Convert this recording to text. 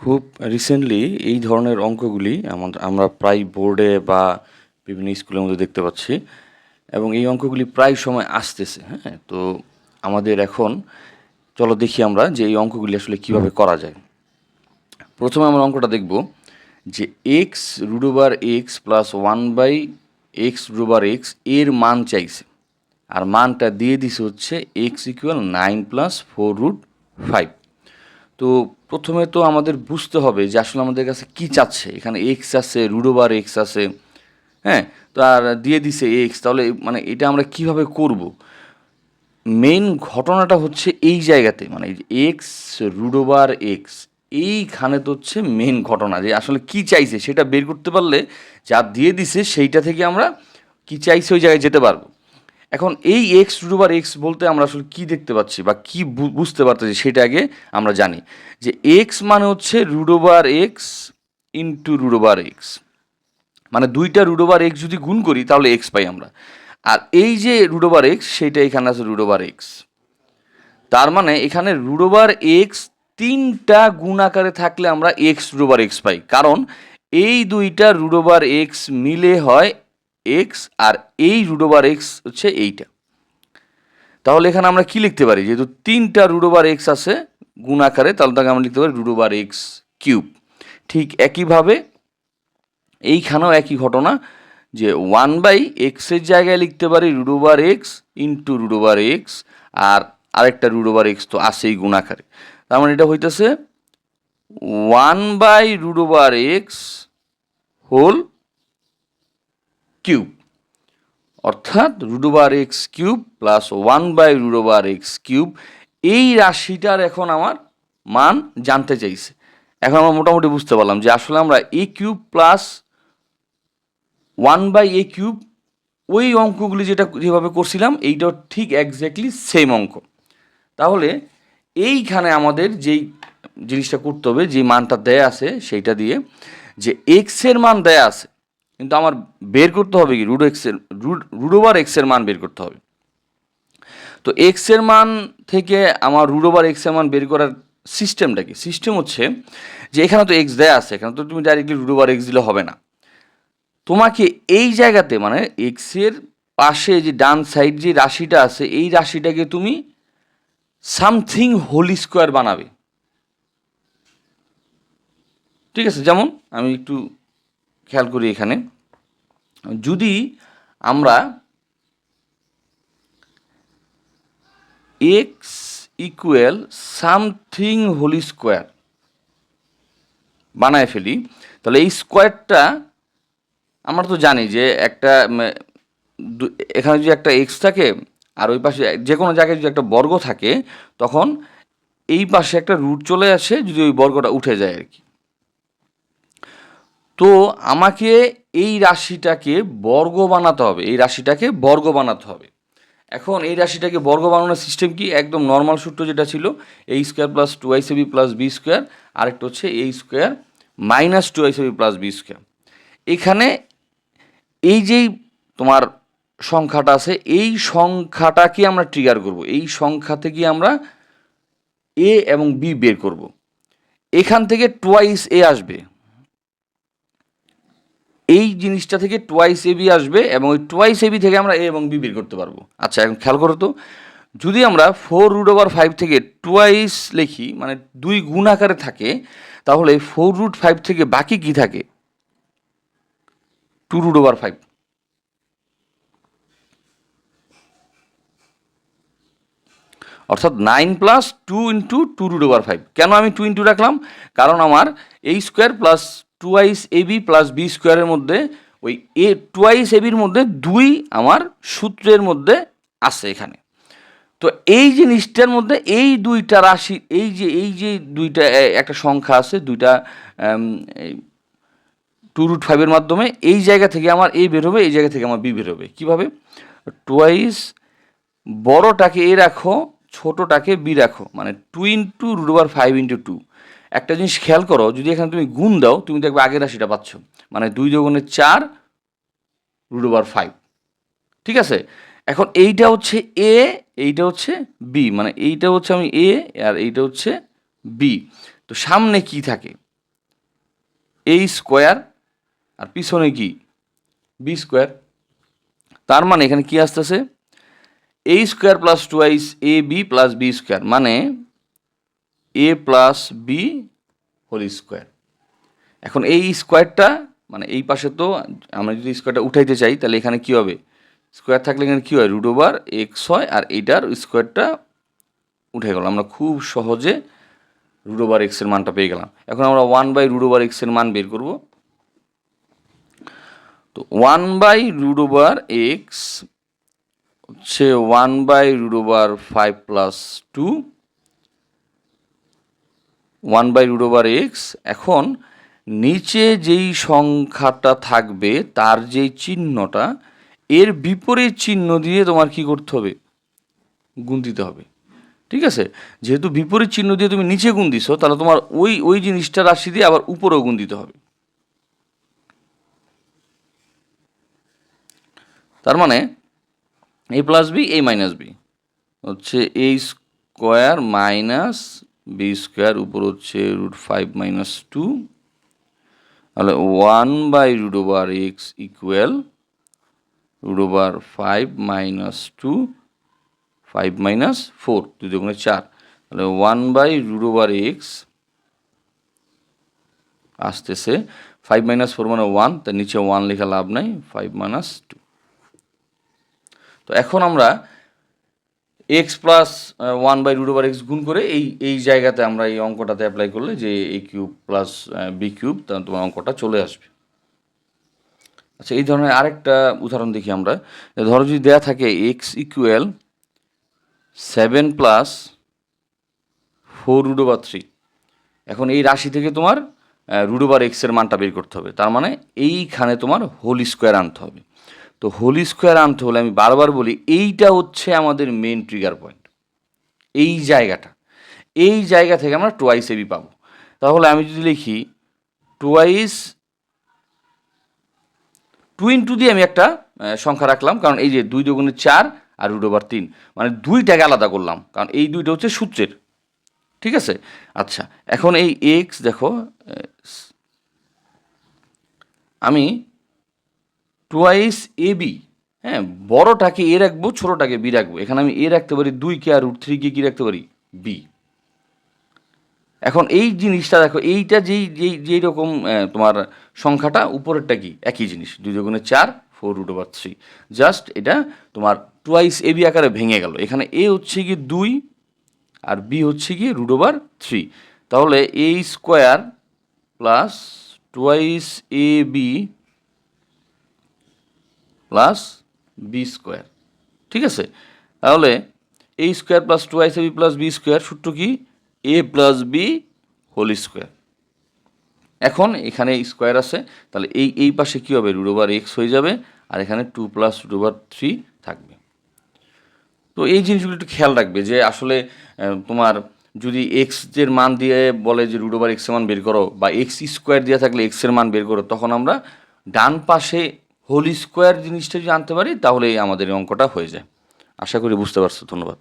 খুব রিসেন্টলি এই ধরনের অঙ্কগুলি আমরা প্রায় বোর্ডে বা বিভিন্ন স্কুলের মধ্যে দেখতে পাচ্ছি এবং এই অঙ্কগুলি প্রায় সময় আসতেছে। হ্যাঁ, তো আমাদের এখন চলো দেখি আমরা যে এই অঙ্কগুলি আসলে কিভাবে করা যায়। প্রথমে আমরা অঙ্কটা দেখব যে x root over x plus 1/x√x এর মান চাইছে, আর মানটা দিয়ে দিছে হচ্ছে এক্স ইকুয়াল 9+4√5। তো প্রথমে তো আমাদের বুঝতে হবে যে আসলে আমাদের কাছে কি চাচ্ছে। এখানে এক্স আছে, রুট ওভার এক্স আছে, হ্যাঁ, তো আর দিয়ে দিছে এক্স, তাহলে মানে এটা আমরা কিভাবে করব। মেইন ঘটনাটা হচ্ছে এই জায়গাতে, মানে এক্স রুট ওভার এক্স, এইখানে তো হচ্ছে মেইন ঘটনা যে আসলে কি চাইছে সেটা বের করতে পারলে যা দিয়ে দিছে সেইটা থেকে আমরা কি চাইছে ওই জায়গায় যেতে পারবো। এখন এই এক্স রুট ওভার এক্স বলতে আমরা আসলে কী দেখতে পাচ্ছি বা কী বুঝতে পারতেছি সেটা আগে আমরা জানি যে এক্স মানে হচ্ছে root over x into root over x, মানে দুইটা রুট ওভার এক্স যদি গুণ করি তাহলে এক্স পাই আমরা। আর এই যে রুট ওভার এক্স সেইটা এখানে আছে রুট ওভার এক্স, তার মানে এখানে রুট ওভার এক্স তিনটা গুণ আকারে থাকলে আমরা এক্স রুট ওভার এক্স পাই, কারণ এই দুইটা রুট ওভার এক্স মিলে হয় এক্স, আর এই রুট ওভার এক্স হচ্ছে এইটা। তাহলে এখানে আমরা কি লিখতে পারি, যেহেতু তিনটা রুট ওভার এক্স আছে গুণ আকারে, তাহলে তাকে আমরা লিখতে পারি রুট ওভার এক্স কিউব। ঠিক একইভাবে এইখানেও একই ঘটনা, যে 1/x-এর জায়গায় লিখতে পারি root over x into root over x, আর আরেকটা রুট ওভার এক্স তো আছেই গুণ আকারে, তার মানে এটা হইতেছে 1/রুট ওভার এক্স হোল কিউব, অর্থাৎ root over x cube plus 1/রুট ওভার এক্স কিউব। এই রাশিটার এখন আমার মান জানতে চাইছে। এখন আমরা মোটামুটি বুঝতে পারলাম যে আসলে আমরা এ কিউব প্লাস 1/a কিউব ওই অঙ্কগুলি যেভাবে করছিলাম এইটাও ঠিক একজ্যাক্টলি সেম অঙ্ক। তাহলে এইখানে আমাদের যেই জিনিসটা করতে হবে, যে মানটা দেয়া আছে সেইটা দিয়ে, যে এক্সের মান দেয়া আছে, কিন্তু আমার বের করতে হবে কি রুট ওভার এক্সের মান বের করতে হবে। তো এক্সের মান থেকে আমার রুট ওভার এক্সের মান বের করার সিস্টেমটা কি? সিস্টেম হচ্ছে যে এখানে তো এক্স দেয়া আছে, এখানে তো তুমি ডাইরেক্টলি রুট ওভার এক্স দিলে হবে না। তোমাকে এই জায়গাতে মানে এক্সের পাশে যে ডান সাইড যে রাশিটা আছে এই রাশিটাকে তুমি সামথিং হোল স্কোয়ার বানাবে। ঠিক আছে, যেমন আমি একটু খেয়াল করি, এখানে যদি আমরা x equal something whole square বানায় ফেলি, তাহলে এই স্কোয়ারটা আমরা তো জানি যে একটা এখানে যদি একটা এক্স থাকে আর ওই পাশে যে কোনো জায়গায় যদি একটা বর্গ থাকে, তখন এই পাশে একটা রুট চলে আসে যদি ওই বর্গটা উঠে যায় আর কি। তো আমাকে এই রাশিটাকে বর্গ বানাতে হবে, এই রাশিটাকে বর্গ বানাতে হবে। এখন এই রাশিটাকে বর্গ বানানোর সিস্টেম কি? একদম নর্মাল সূত্র যেটা ছিল, a square plus 2ac plus b square, আরেকটা হচ্ছে a square minus 2ac plus b square. এখানে এই যেই তোমার সংখ্যাটা আছে এই সংখ্যাটাকে আমরা ট্রিগার করব, এই সংখ্যা থেকে আমরা এ এবং বি বের করব। এখান থেকে টোয়াইস এ আসবে, এই জিনিসটা থেকে টোয়াইস এ বি আসবে, এবং ওই টোয়াইস এ বি থেকে আমরা এ এবং বি বের করতে পারবো। আচ্ছা, এখন খেয়াল করো তো, যদি আমরা 4√5 থেকে টোয়াইস লিখি, মানে 2 গুণ আকারে থাকে, তাহলে 4√5 থেকে বাকি কি থাকে? 2√5। অর্থাৎ 9+2 × 2√5। কেন আমি 2 ইন্টু রাখলাম? কারণ আমার a square plus 2ab plus b স্কোয়ারের মধ্যে ওই টোয়াইস এবির মধ্যে 2 আমার সূত্রের মধ্যে আছে এখানে। তো এই জিনিসটার মধ্যে এই দুইটা রাশি, এই যে দুইটা একটা সংখ্যা আছে, দুইটা 2√5-এর মাধ্যমে এই জায়গা থেকে আমার এ বের হবে, এই জায়গা থেকে আমার বি বের হবে। কীভাবে? টোয়াইস বড়টাকে এ রাখো, ছোটোটাকে বি রাখো, মানে 2 × √5 × 2। একটা জিনিস খেয়াল করো, যদি এখানে তুমি গুণ দাও তুমি দেখবে আগের রাশিটা পাচ্ছ, মানে 2 × 4√5। ঠিক আছে, এখন এইটা হচ্ছে এ, এইটা হচ্ছে বি, মানে এইটা হচ্ছে আমি এ আর এইটা হচ্ছে বি। তো সামনে কি থাকে? এ স্কোয়ার আর পিছনে কি বি স্কোয়ার। তার মানে এখানে কি আসতেছে এ square plus twice A B plus b square, মানে এ প্লাস বি হোল স্কোয়ার। এখন এই স্কোয়ারটা মানে এই পাশে তো আমরা যদি স্কোয়ারটা উঠাইতে চাই তাহলে এখানে কি হবে, স্কোয়ার থাকলে এখানে কী হয় রুট ওভার এক্স হয়, আর এইটার স্কোয়ারটা উঠে গেল, আমরা খুব সহজে রুট ওভার এক্সের মানটা পেয়ে গেলাম। এখন আমরা 1/√x এর মান বের করব। তো 1/√x হচ্ছে 1/√5 + 2 1/√x। এখন নিচে যেই সংখ্যাটা থাকবে তার যেই চিহ্নটা এর বিপরীত চিহ্ন দিয়ে তোমার কি করতে হবে, গুণ দিতে হবে। ঠিক আছে, যেহেতু বিপরীত চিহ্ন দিয়ে তুমি নিচে গুণ দিছো তাহলে তোমার ওই ওই জিনিসটা রাশি দিয়ে আবার উপরেও গুণ দিতে হবে। তার মানে এ plus B A minus B হচ্ছে এ স্কোয়ার মাইনাস বি স্কোয়ার, উপর হচ্ছে √5 - 2, তাহলে 1/√x ইকুয়াল √5 - 2 5 - 4 2 × 4, তাহলে 1/√x আসতেছে 5 - 4 মানে 1, তার নিচে 1 লেখা লাভ নাই, 5 - 2। তো এখন আমরা এক্স প্লাস 1/√x গুণ করে এই জায়গাতে আমরা এই অঙ্কটাতে অ্যাপ্লাই করলে যে এ কিউব প্লাস বি কিউব, তাহলে তোমার অঙ্কটা চলে আসবে। আচ্ছা, এই ধরনের আরেকটা উদাহরণ দেখি আমরা। ধরো যদি দেয়া থাকে এক্স ইকুয়াল 7 + 4√3। এখন এই রাশি থেকে তোমার √x এর মানটা বের করতে হবে। তার মানে এইখানে তোমার হোল স্কোয়ার আনতে হবে। তো হোল স্কোয়ার আনতে হলে আমি বারবার বলি এইটা হচ্ছে আমাদের মেন ট্রিগার পয়েন্ট, এই জায়গাটা। এই জায়গা থেকে আমরা টোয়াইস এবি পাবো। তাহলে আমি যদি লিখি টোয়াইস 2 দিয়ে আমি একটা সংখ্যা রাখলাম, কারণ এই যে 2 × 2 = 4 আর √3, মানে দুইটাকে আলাদা করলাম কারণ এই দুইটা হচ্ছে সূত্রের। ঠিক আছে, আচ্ছা এখন এই এক্স দেখো আমি টোয়াইস এ বি, হ্যাঁ বড়টাকে এ রাখবো ছোটোটাকে বি রাখবো। এখানে আমি এ রাখতে পারি 2কে আর √3কে কি রাখতে পারি বি। এখন এই জিনিসটা দেখো এইটা যেই যেই যেই রকম তোমার সংখ্যাটা উপরেরটা কি একই জিনিস 2 × 4 4√3, জাস্ট এটা তোমার টোয়াইস এ বি আকারে ভেঙে গেল। এখানে এ হচ্ছে কি 2 আর বি হচ্ছে কি √3, তাহলে এ square plus twice A B plus b square. ঠিক আছে, তাহলে এ square plus twice A B plus b square সূত্র কি এ প্লাস বি হোল স্কোয়ার। এখন এখানে স্কোয়ার আছে, তাহলে এই পাশে কী হবে √x হয়ে যাবে, আর এখানে 2 + √3 থাকবে। তো এই জিনিসগুলো একটু খেয়াল রাখবে যে আসলে তোমার যদি এক্স এর মান দিয়ে বলে যে √x এর মান বের করো, বা এক্স স্কোয়ার দেওয়া থাকলে এক্স এর মান বের করো, তখন আমরা ডান পাশে হোল স্কোয়ার জিনিসটা যদি আনতে পারি তাহলে আমাদের এই অঙ্কটা হয়ে যায়। আশা করি বুঝতে পারছো। ধন্যবাদ।